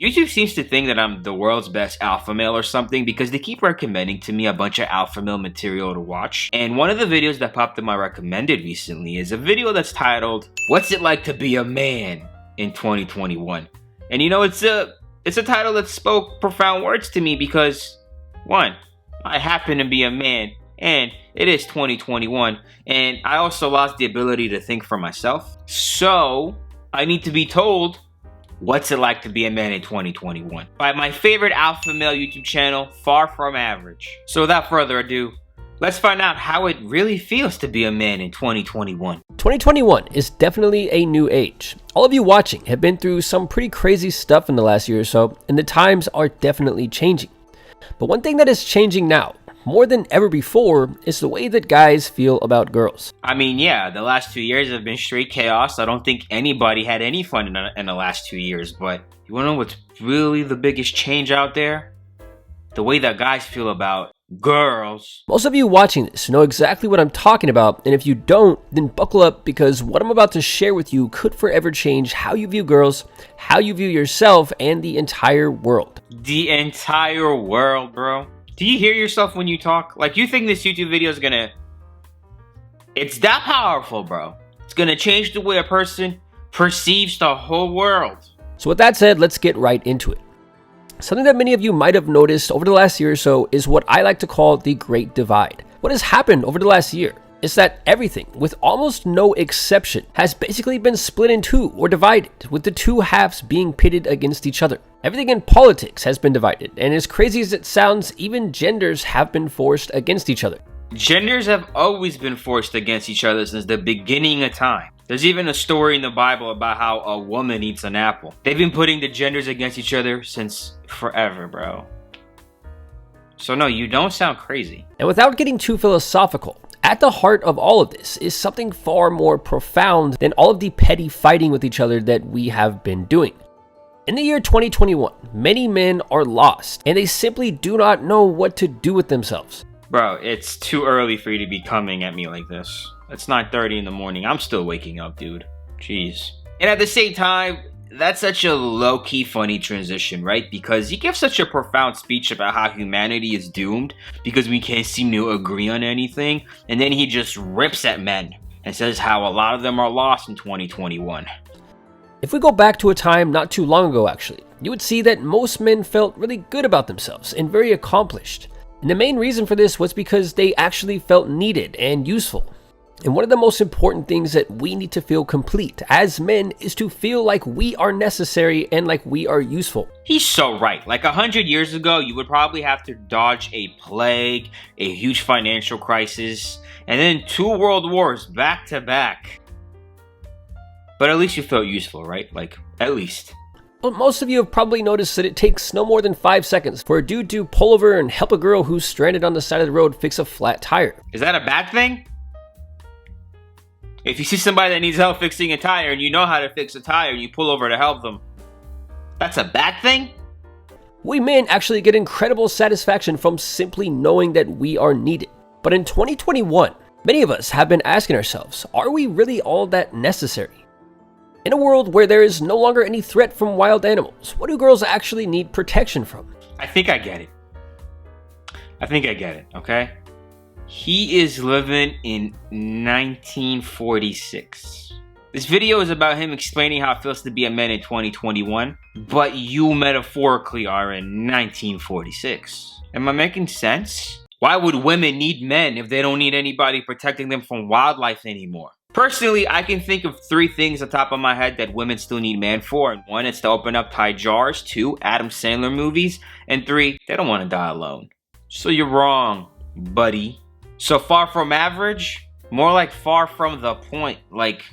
YouTube seems to think that I'm the world's best alpha male or something because they keep recommending to me a bunch of alpha male material to watch. And one of the videos that popped in my recommended recently is a video that's titled, "What's It Like to Be a Man in 2021?" And you know, it's a title that spoke profound words to me because, one, I happen to be a man and it is 2021 and I also lost the ability to think for myself. So I need to be told what's it like to be a man in 2021 by my favorite alpha male YouTube channel, FarFromAverage. So without further ado, let's find out how it really feels to be a man in 2021. 2021 is definitely a new age. All of you watching have been through some pretty crazy stuff in the last year or so, and the times are definitely changing. But one thing that is changing now, more than ever before, is the way that guys feel about girls. I mean, yeah, the last 2 years have been straight chaos. I don't think anybody had any fun in the last 2 years, but you wanna know what's really the biggest change out there? The way that guys feel about girls. Most of you watching this know exactly what I'm talking about, and if you don't, then buckle up because what I'm about to share with you could forever change how you view girls, how you view yourself, and the entire world. The entire world, bro. Do you hear yourself when you talk? Like, you think this YouTube video is gonna... It's that powerful, bro. It's gonna change the way a person perceives the whole world. So with that said, let's get right into it. Something that many of you might have noticed over the last year or so is what I like to call the Great Divide. What has happened over the last year is that everything, with almost no exception, has basically been split in two or divided, with the two halves being pitted against each other. Everything in politics has been divided, and as crazy as it sounds, even genders have been forced against each other. Genders have always been forced against each other since the beginning of time. There's even a story in the Bible about how a woman eats an apple. They've been putting the genders against each other since forever, bro. So no, you don't sound crazy. And without getting too philosophical, at the heart of all of this is something far more profound than all of the petty fighting with each other that we have been doing. In the year 2021, many men are lost, and they simply do not know what to do with themselves. Bro, it's too early for you to be coming at me like this. It's 9:30 in the morning. I'm still waking up, dude. Jeez. And at the same time, that's such a low-key funny transition, right? Because he gives such a profound speech about how humanity is doomed because we can't seem to agree on anything. And then he just rips at men and says how a lot of them are lost in 2021. If we go back to a time not too long ago, actually, you would see that most men felt really good about themselves and very accomplished. And the main reason for this was because they actually felt needed and useful. And one of the most important things that we need to feel complete as men is to feel like we are necessary and like we are useful. He's so right. Like 100 years ago, you would probably have to dodge a plague, a huge financial crisis, and then 2 world wars back to back. But at least you felt useful, right? Like, at least. But most of you have probably noticed that it takes no more than 5 seconds for a dude to pull over and help a girl who's stranded on the side of the road fix a flat tire. Is that a bad thing? If you see somebody that needs help fixing a tire and you know how to fix a tire and you pull over to help them, that's a bad thing? We men actually get incredible satisfaction from simply knowing that we are needed. But in 2021, many of us have been asking ourselves, are we really all that necessary? In a world where there is no longer any threat from wild animals, what do girls actually need protection from? I think I get it. Okay? He is living in 1946. This video is about him explaining how it feels to be a man in 2021, but you metaphorically are in 1946. Am I making sense? Why would women need men if they don't need anybody protecting them from wildlife anymore? Personally, I can think of 3 things on top of my head that women still need men for. 1, it's to open up Thai jars. 2, Adam Sandler movies. And 3, they don't want to die alone. So you're wrong, buddy. So far from average? More like far from the point. Like,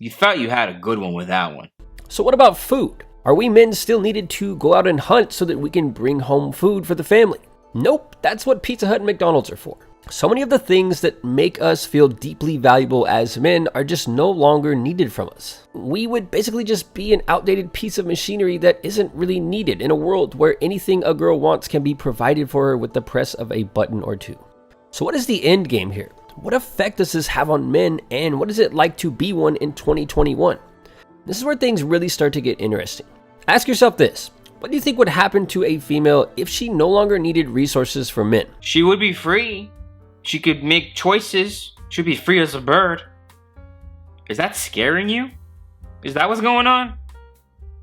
you thought you had a good one with that one. So what about food? Are we men still needed to go out and hunt so that we can bring home food for the family? Nope, that's what Pizza Hut and McDonald's are for. So many of the things that make us feel deeply valuable as men are just no longer needed from us. We would basically just be an outdated piece of machinery that isn't really needed in a world where anything a girl wants can be provided for her with the press of a button or 2. So what is the end game here? What effect does this have on men, and what is it like to be one in 2021? This is where things really start to get interesting. Ask yourself this. What do you think would happen to a female if she no longer needed resources from men? She would be free. She could make choices. She'd be free as a bird. Is that scaring you? Is that what's going on?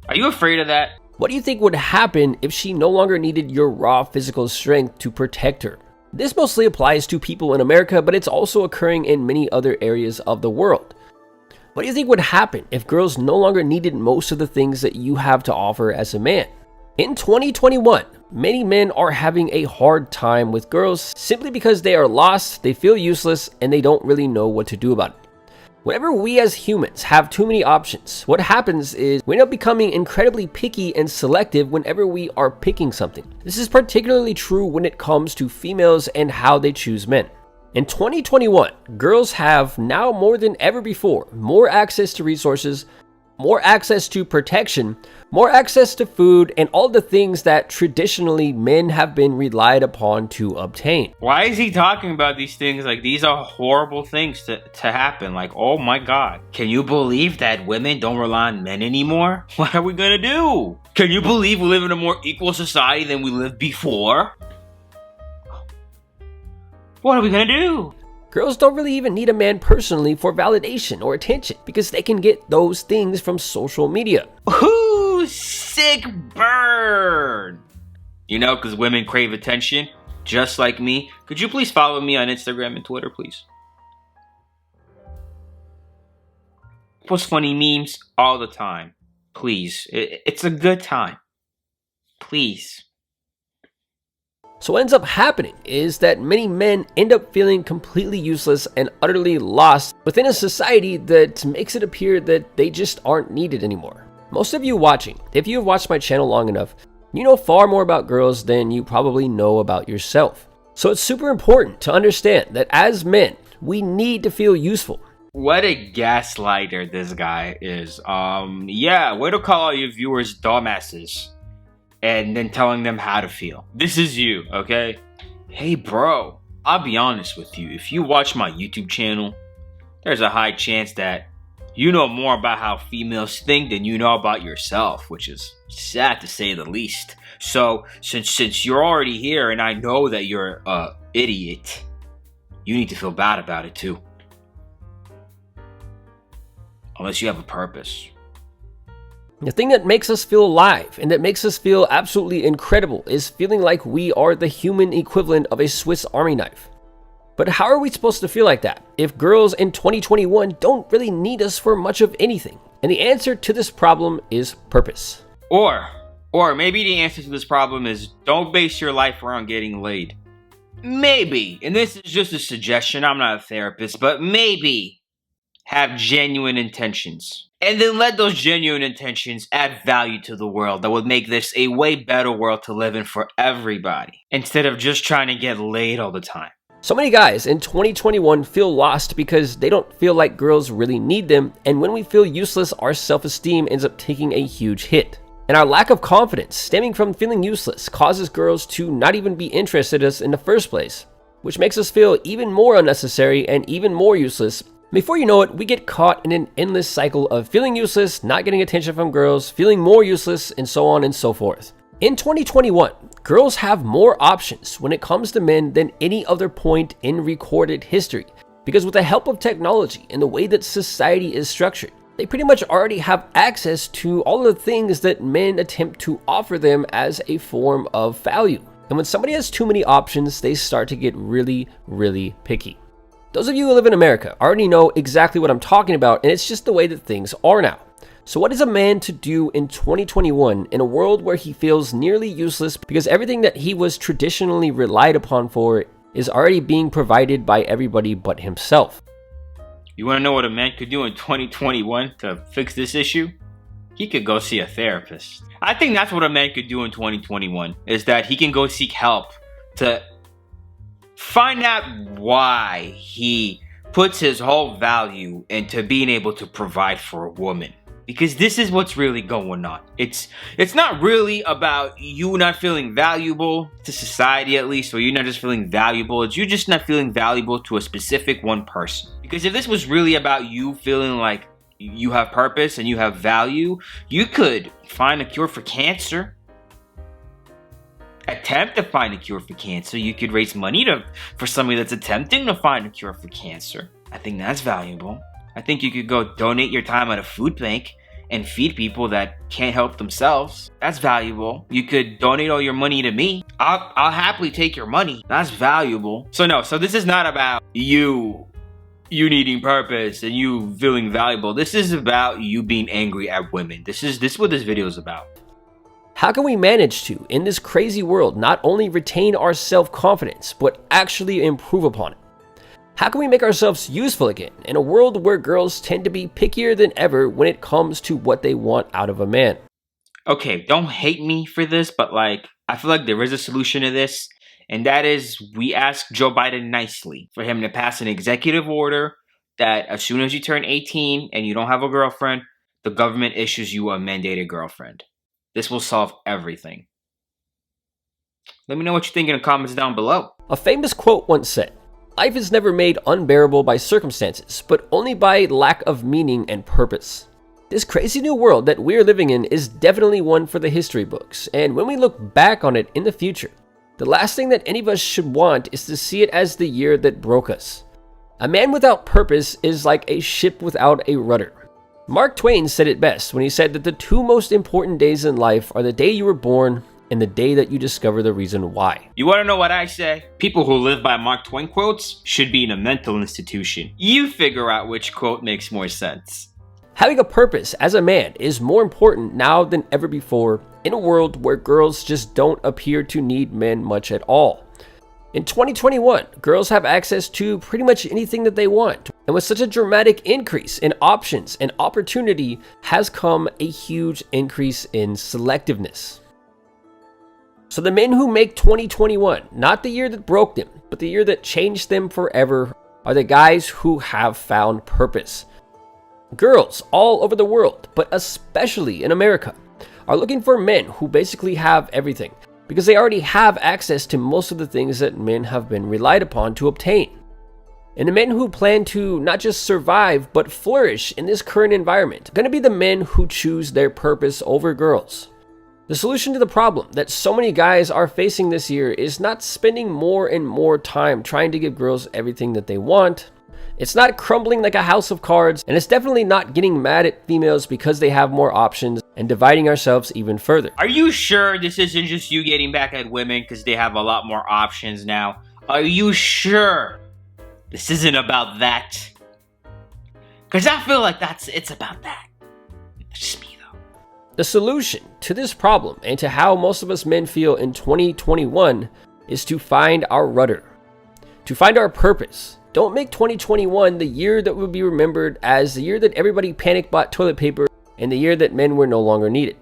Are you afraid of that? What do you think would happen if she no longer needed your raw physical strength to protect her? This mostly applies to people in America, but it's also occurring in many other areas of the world. What do you think would happen if girls no longer needed most of the things that you have to offer as a man? In 2021, many men are having a hard time with girls simply because they are lost, they feel useless, and they don't really know what to do about it. Whenever we as humans have too many options, what happens is we end up becoming incredibly picky and selective whenever we are picking something. This is particularly true when it comes to females and how they choose men. In 2021, girls have now more than ever before more access to resources, more access to protection, more access to food, and all the things that traditionally men have been relied upon to obtain. Why is he talking about these things like these are horrible things to happen? Like, oh my God. Can you believe that women don't rely on men anymore? What are we gonna do? Can you believe we live in a more equal society than we lived before? What are we gonna do? Girls don't really even need a man personally for validation or attention because they can get those things from social media. Ooh, sick burn! You know, because women crave attention, just like me. Could you please follow me on Instagram and Twitter, please? Post funny memes all the time. Please. It's a good time. Please. So what ends up happening is that many men end up feeling completely useless and utterly lost within a society that makes it appear that they just aren't needed anymore. Most of you watching, if you've watched my channel long enough, you know far more about girls than you probably know about yourself. So it's super important to understand that as men, we need to feel useful. What a gaslighter this guy is. Yeah, way to call all your viewers dumbasses. And then telling them how to feel. This is you, okay? Hey bro, I'll be honest with you. If you watch my YouTube channel, there's a high chance that you know more about how females think than you know about yourself, which is sad to say the least. So, since you're already here and I know that you're a idiot, you need to feel bad about it too. Unless you have a purpose. The thing that makes us feel alive and that makes us feel absolutely incredible is feeling like we are the human equivalent of a Swiss Army knife. But how are we supposed to feel like that if girls in 2021 don't really need us for much of anything? And the answer to this problem is purpose. Or maybe the answer to this problem is don't base your life around getting laid. Maybe, and this is just a suggestion, I'm not a therapist, but maybe have genuine intentions. And then let those genuine intentions add value to the world that would make this a way better world to live in for everybody, instead of just trying to get laid all the time. So many guys in 2021 feel lost because they don't feel like girls really need them, and when we feel useless, our self-esteem ends up taking a huge hit. And our lack of confidence stemming from feeling useless causes girls to not even be interested in us in the first place, which makes us feel even more unnecessary and even more useless. Before you know it, we get caught in an endless cycle of feeling useless, not getting attention from girls, feeling more useless, and so on and so forth. In 2021, girls have more options when it comes to men than any other point in recorded history, because with the help of technology and the way that society is structured, they pretty much already have access to all the things that men attempt to offer them as a form of value. And when somebody has too many options, they start to get really, really picky. Those of you who live in America already know exactly what I'm talking about, and it's just the way that things are now. So what is a man to do in 2021 in a world where he feels nearly useless because everything that he was traditionally relied upon for is already being provided by everybody but himself? You want to know what a man could do in 2021 to fix this issue? He could go see a therapist. I think that's what a man could do in 2021, is that he can go seek help to find out why he puts his whole value into being able to provide for a woman. Because this is what's really going on. It's not really about you not feeling valuable to society, at least, or you not just feeling valuable. It's you just not feeling valuable to a specific one person. Because if this was really about you feeling like you have purpose and you have value, you could find a cure for cancer. Attempt to find a cure for cancer. You could raise money for somebody that's attempting to find a cure for cancer. I think that's valuable. I think you could go donate your time at a food bank and feed people that can't help themselves. That's valuable. You could donate all your money to me. I'll happily take your money. That's valuable. So this is not about you needing purpose and you feeling valuable. This is about you being angry at women. This is what this video is about. How can we manage to, in this crazy world, not only retain our self-confidence, but actually improve upon it? How can we make ourselves useful again in a world where girls tend to be pickier than ever when it comes to what they want out of a man? Okay, don't hate me for this, but like, I feel like there is a solution to this, and that is we ask Joe Biden nicely for him to pass an executive order that as soon as you turn 18 and you don't have a girlfriend, the government issues you a mandated girlfriend. This will solve everything. Let me know what you think in the comments down below. A famous quote once said, "Life is never made unbearable by circumstances, but only by lack of meaning and purpose." This crazy new world that we're living in is definitely one for the history books, and when we look back on it in the future, the last thing that any of us should want is to see it as the year that broke us. A man without purpose is like a ship without a rudder. Mark Twain said it best when he said that the two most important days in life are the day you were born and the day that you discover the reason why. You want to know what I say? People who live by Mark Twain quotes should be in a mental institution. You figure out which quote makes more sense. Having a purpose as a man is more important now than ever before in a world where girls just don't appear to need men much at all. In 2021, girls have access to pretty much anything that they want. And with such a dramatic increase in options and opportunity has come a huge increase in selectiveness. So the men who make 2021, not the year that broke them, but the year that changed them forever, are the guys who have found purpose. Girls all over the world, but especially in America, are looking for men who basically have everything, because they already have access to most of the things that men have been relied upon to obtain. And the men who plan to not just survive, but flourish in this current environment are going to be the men who choose their purpose over girls. The solution to the problem that so many guys are facing this year is not spending more and more time trying to give girls everything that they want. It's not crumbling like a house of cards, and it's definitely not getting mad at females because they have more options and dividing ourselves even further. Are you sure this isn't just you getting back at women because they have a lot more options now? Are you sure this isn't about that? Because I feel like it's about that. It's just me though. The solution to this problem and to how most of us men feel in 2021 is to find our rudder, to find our purpose. Don't make 2021 the year that will be remembered as the year that everybody panic bought toilet paper and the year that men were no longer needed.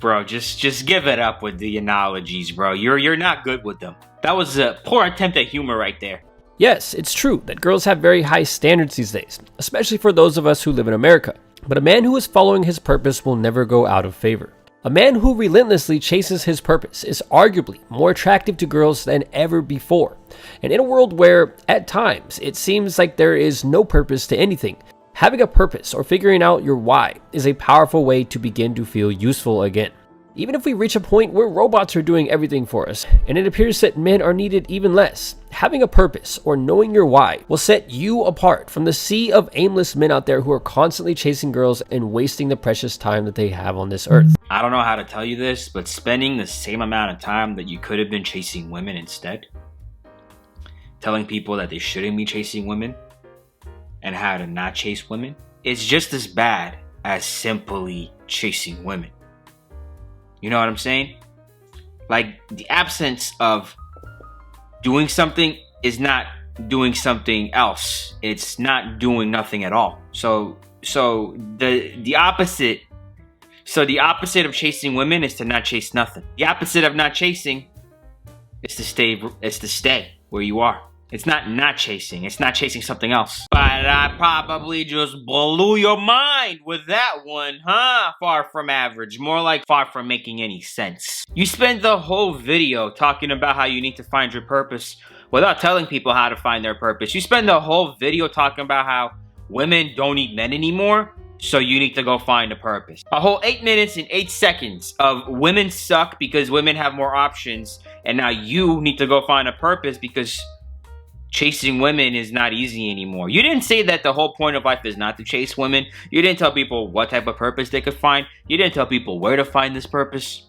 Bro, just give it up with the analogies, bro. You're not good with them. That was a poor attempt at humor right there. Yes, it's true that girls have very high standards these days, especially for those of us who live in America. But a man who is following his purpose will never go out of favor. A man who relentlessly chases his purpose is arguably more attractive to girls than ever before. And in a world where, at times, it seems like there is no purpose to anything, having a purpose or figuring out your why is a powerful way to begin to feel useful again. Even if we reach a point where robots are doing everything for us, and it appears that men are needed even less, having a purpose or knowing your why will set you apart from the sea of aimless men out there who are constantly chasing girls and wasting the precious time that they have on this earth. I don't know how to tell you this, but spending the same amount of time that you could have been chasing women instead, telling people that they shouldn't be chasing women and how to not chase women, is just as bad as simply chasing women. You know what I'm saying? Like, the absence of doing something is not doing something else. It's not doing nothing at all. So the opposite of chasing women is to not chase nothing. The opposite of not chasing is to stay where you are. It's not chasing. It's not chasing something else. But I probably just blew your mind with that one, huh? Far from average. More like far from making any sense. You spent the whole video talking about how you need to find your purpose without telling people how to find their purpose. You spend the whole video talking about how women don't need men anymore So you need to go find a purpose. A whole 8 minutes and 8 seconds of women suck because women have more options, and now you need to go find a purpose because chasing women is not easy anymore. You didn't say that the whole point of life is not to chase women. You didn't tell people what type of purpose they could find. You didn't tell people where to find this purpose.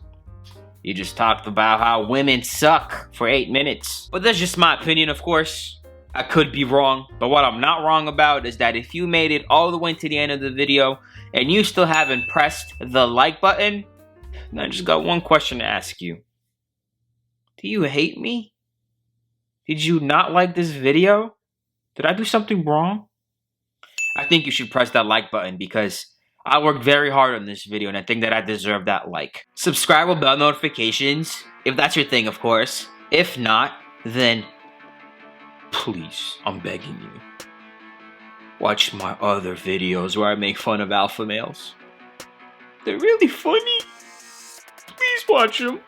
You just talked about how women suck for 8 minutes. But that's just my opinion, of course. I could be wrong, but what I'm not wrong about is that if you made it all the way to the end of the video and you still haven't pressed the like button, then I just got one question to ask you. Do you hate me? Did you not like this video? Did I do something wrong? I think you should press that like button because I worked very hard on this video and I think that I deserve that like. Subscribe with bell notifications, if that's your thing, of course. If not, then please, I'm begging you, watch my other videos where I make fun of alpha males. They're really funny. Please watch them.